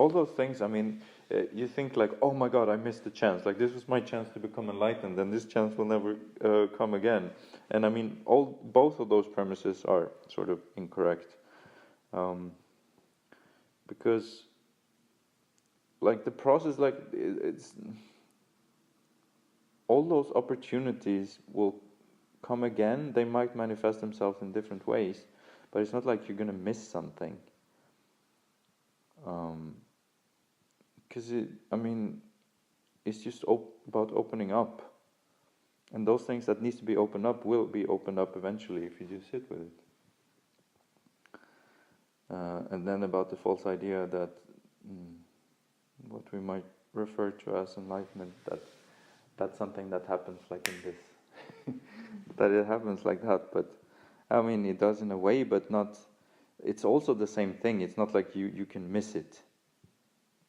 all those things, I mean, you think like, oh my God, I missed the chance. Like this was my chance to become enlightened, and this chance will never come again. And I mean, both of those premises are sort of incorrect, because, like the process, like it's all those opportunities will come again. They might manifest themselves in different ways, but it's not like you're gonna miss something. Because it's just about opening up, and those things that needs to be opened up will be opened up eventually if you just sit with it. And then about the false idea that what we might refer to as enlightenment, that's something that happens like in this, that it happens like that. But I mean, it does in a way, but not. It's also the same thing. It's not like you can miss it.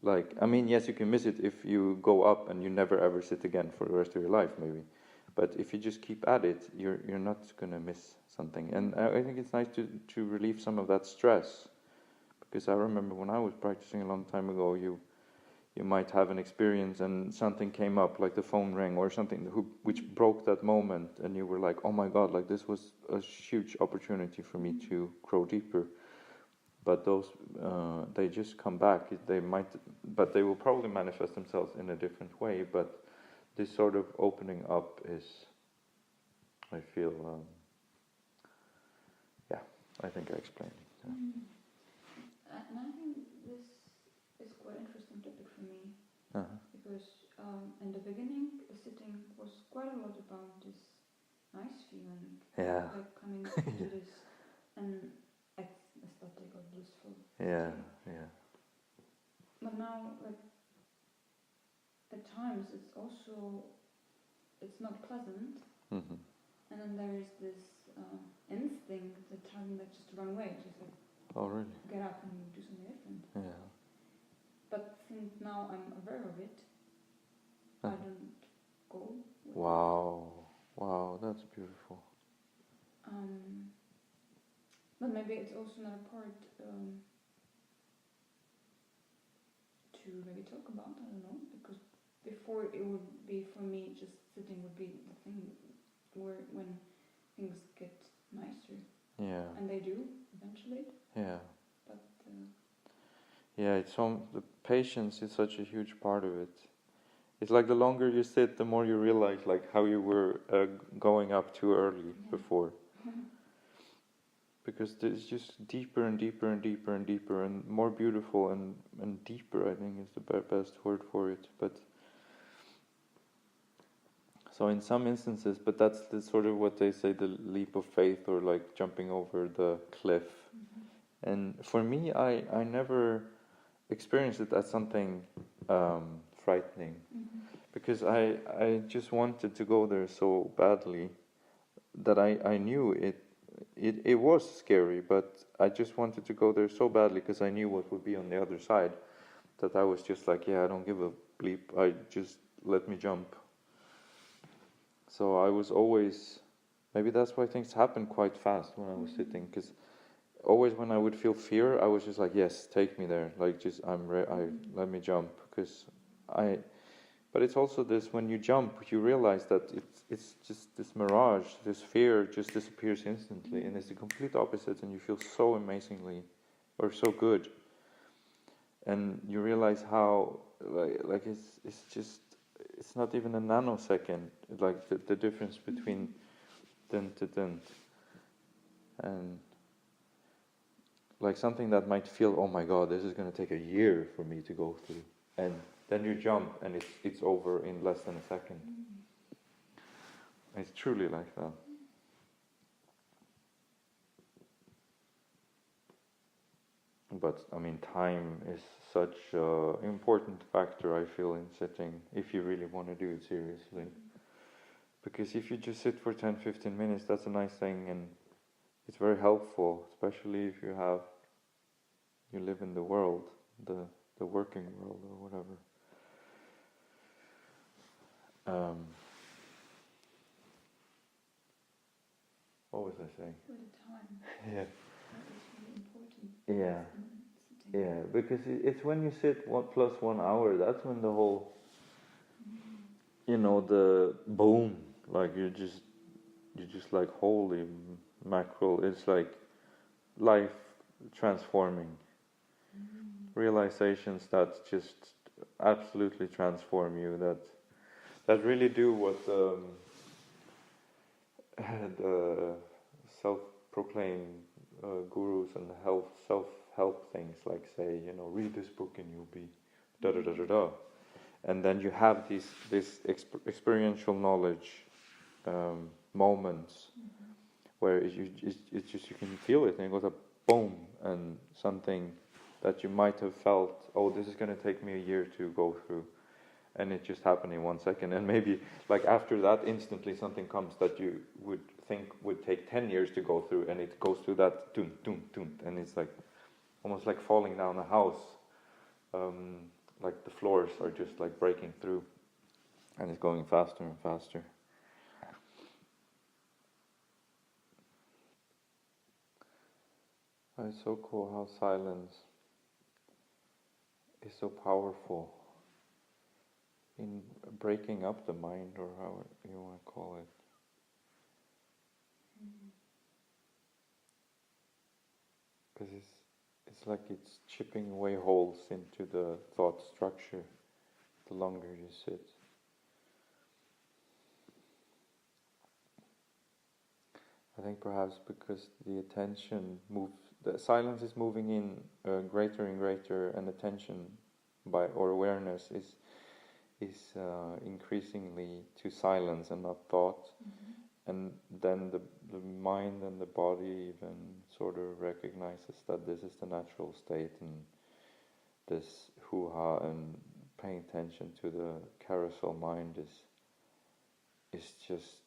Like, I mean, yes, you can miss it if you go up and you never ever sit again for the rest of your life, maybe. But if you just keep at it, you're not gonna miss something. And I think it's nice to relieve some of that stress, because I remember when I was practicing a long time ago, you might have an experience and something came up, like the phone rang or something which broke that moment, and you were like, oh my God, like this was a huge opportunity for me to grow deeper. But those, they just come back. But they will probably manifest themselves in a different way. But this sort of opening up is, I feel, I think I explained it. Yeah. And I think this is quite an interesting topic for me, because in the beginning, sitting was quite a lot about this nice feeling, like coming to this and aesthetic or blissful. Yeah. But now, like at times, it's not pleasant, and then there is this instinct that telling that just to run away, just like get up and do something different. Yeah. But since now I'm aware of it, I don't go. Wow, that's beautiful. But maybe it's also another part to maybe talk about, I don't know, because before it would be, for me, just sitting would be the thing where when things get nicer. Yeah. And they do, eventually. Yeah. But it's the patience is such a huge part of it. It's like the longer you sit, the more you realize like how you were going up too early before. Because it's just deeper and deeper and deeper and deeper and more beautiful and deeper, I think is the best word for it. But so in some instances, but that's the sort of what they say, the leap of faith, or like jumping over the cliff. And for me, I never experienced it as something frightening, because I just wanted to go there so badly that I knew it was scary, but I just wanted to go there so badly because I knew what would be on the other side, that I was just like, I don't give a bleep, I just let me jump. So I was always, maybe that's why things happen quite fast when I was sitting, because always when I would feel fear, I was just like, yes, take me there, like just let me jump, because but it's also this, when you jump, you realize that it's just this mirage, this fear just disappears instantly, and it's the complete opposite, and you feel so amazingly, or so good. And you realize how, like it's not even a nanosecond, like the difference between dun to dun. And like something that might feel, oh my God, this is going to take a year for me to go through. And then you jump and it's over in less than a second. It's truly like that. But I mean, time is such an important factor, I feel, in sitting, if you really want to do it seriously. Because if you just sit for 10-15 minutes, that's a nice thing, and it's very helpful, especially if you live in the world, the working world or whatever. What was I saying? For the time. Yeah. That is really important. Yeah. Yeah, because it's when you sit 1 + 1 hour, that's when the whole, the boom, like you're just like, holy mackerel, it's like life transforming. Realizations that just absolutely transform you, that really do what the self-proclaimed gurus and self-help things like say, read this book and you'll be da da da da da, and then you have this experiential knowledge moments where it's just you can feel it and it goes up boom, and something that you might have felt, oh, this is going to take me a year to go through, and it just happened in 1 second, and maybe like after that instantly something comes that you would think would take 10 years to go through, and it goes through that doom doom doom, and it's like almost like falling down a house, like the floors are just like breaking through, and it's going faster and faster. It's so cool how silence is so powerful in breaking up the mind, or how you want to call it. Because it's like it's chipping away holes into the thought structure the longer you sit. I think perhaps because the attention the silence is moving in greater and greater, and attention or awareness is increasingly to silence and not thought, and then the mind and the body even sort of recognizes that this is the natural state, and this hoo-ha and paying attention to the carousel mind is just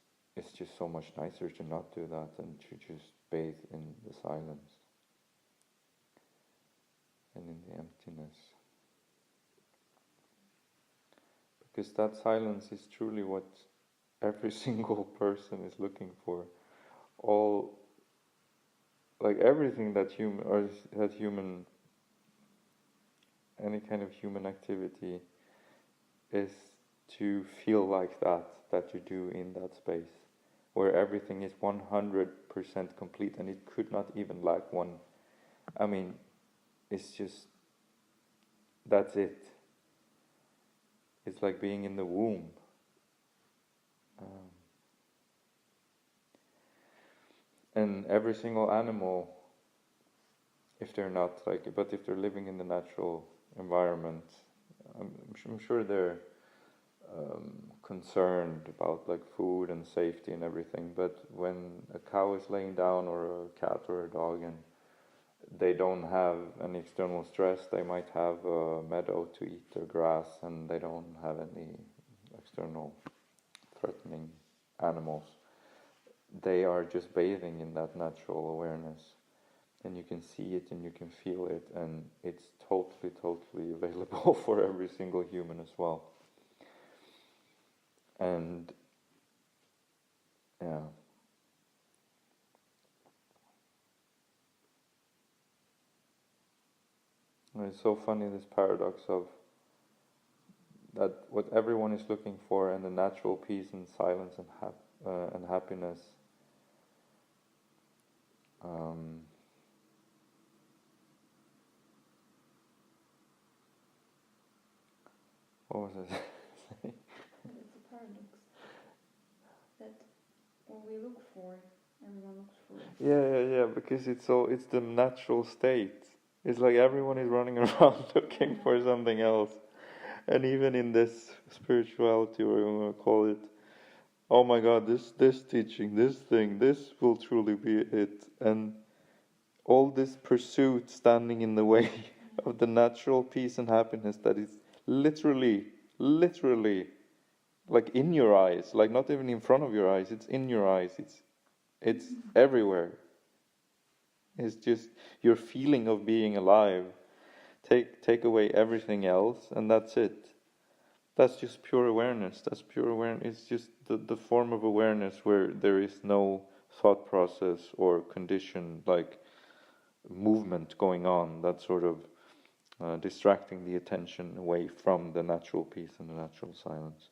so much nicer to not do that and to just bathe in the silence and in the emptiness. Because that silence is truly what every single person is looking for. Everything that any kind of human activity is to feel like that you do in that space, where everything is 100% complete, and it could not even lack one. I mean, it's just, that's it. It's like being in the womb. And every single animal, if they're living in the natural environment, I'm sure they're concerned about like food and safety and everything, but when a cow is laying down, or a cat or a dog, and they don't have any external stress, they might have a meadow to eat their grass, and they don't have any external threatening animals. They are just bathing in that natural awareness, and you can see it and you can feel it, and it's totally available for every single human as well. And yeah, and it's so funny, this paradox of that what everyone is looking for, and the natural peace and silence and happiness. What was it? It's a paradox that what we look for, everyone looks for. Yeah, because it's the natural state. It's like everyone is running around looking for something else. And even in this spirituality, or you want to call it, oh my God, this teaching, this thing, this will truly be it. And all this pursuit standing in the way of the natural peace and happiness that is literally, like in your eyes, like not even in front of your eyes, it's in your eyes, it's everywhere. It's just your feeling of being alive. Take away everything else, and that's it. That's just pure awareness. That's pure awareness. It's just the form of awareness where there is no thought process or condition, like movement going on. That sort of distracting the attention away from the natural peace and the natural silence.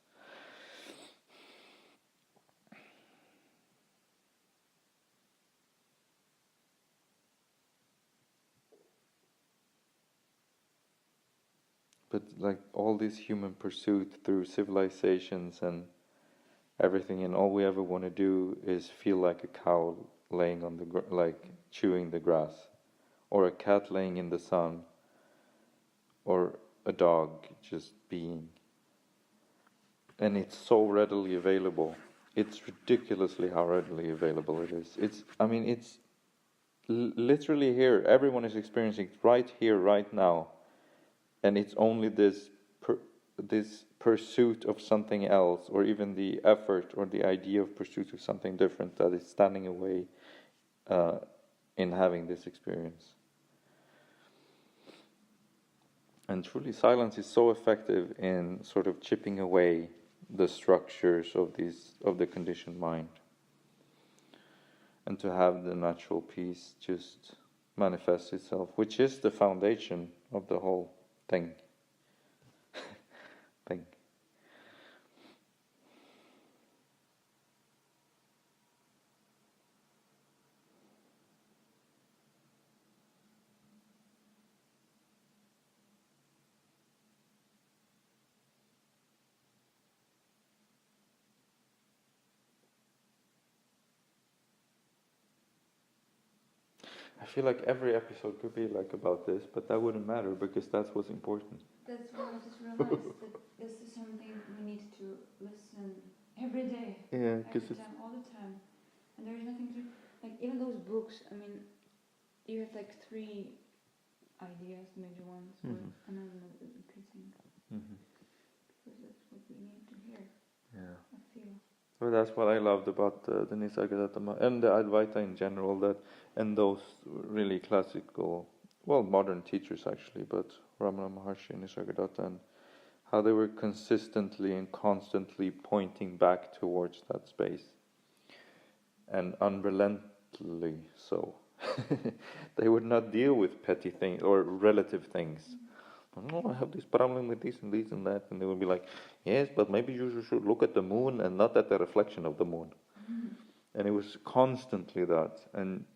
But like all this human pursuit through civilizations and everything, and all we ever want to do is feel like a cow laying on the like chewing the grass, or a cat laying in the sun, or a dog just being. And it's so readily available. It's ridiculously how readily available it is. It's literally here. Everyone is experiencing it right here, right now. And it's only this pursuit of something else, or even the effort or the idea of pursuit of something different, that is standing away in having this experience. And truly, silence is so effective in sort of chipping away the structures of the conditioned mind, and to have the natural peace just manifest itself, which is the foundation of the whole thing. I feel like every episode could be like about this, but that wouldn't matter because that's what's important. That's what I just realized, that this is something we need to listen every day. Yeah, every time, all the time. And there's nothing to, like, even those books, I mean, you have like 3 ideas, major ones, and then repeating. Because that's what we need to hear. Yeah. I feel. Well, that's what I loved about the Nisargadatta and the Advaita in general, that and those really classical, well, modern teachers actually, but Ramana Maharshi and Nisargadatta, and how they were consistently and constantly pointing back towards that space, and unrelentingly so. They would not deal with petty things or relative things. Oh, I have this problem with this and this and that, and they would be like, yes, but maybe you should look at the moon and not at the reflection of the moon. And it was constantly that. And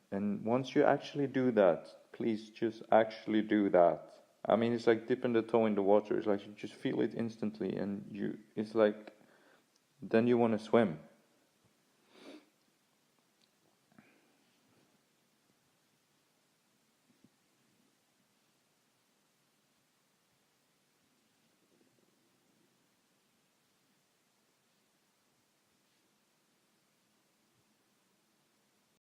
once you actually do that, please just actually do that. I mean, it's like dipping the toe in the water. It's like you just feel it instantly, and it's like then you want to swim.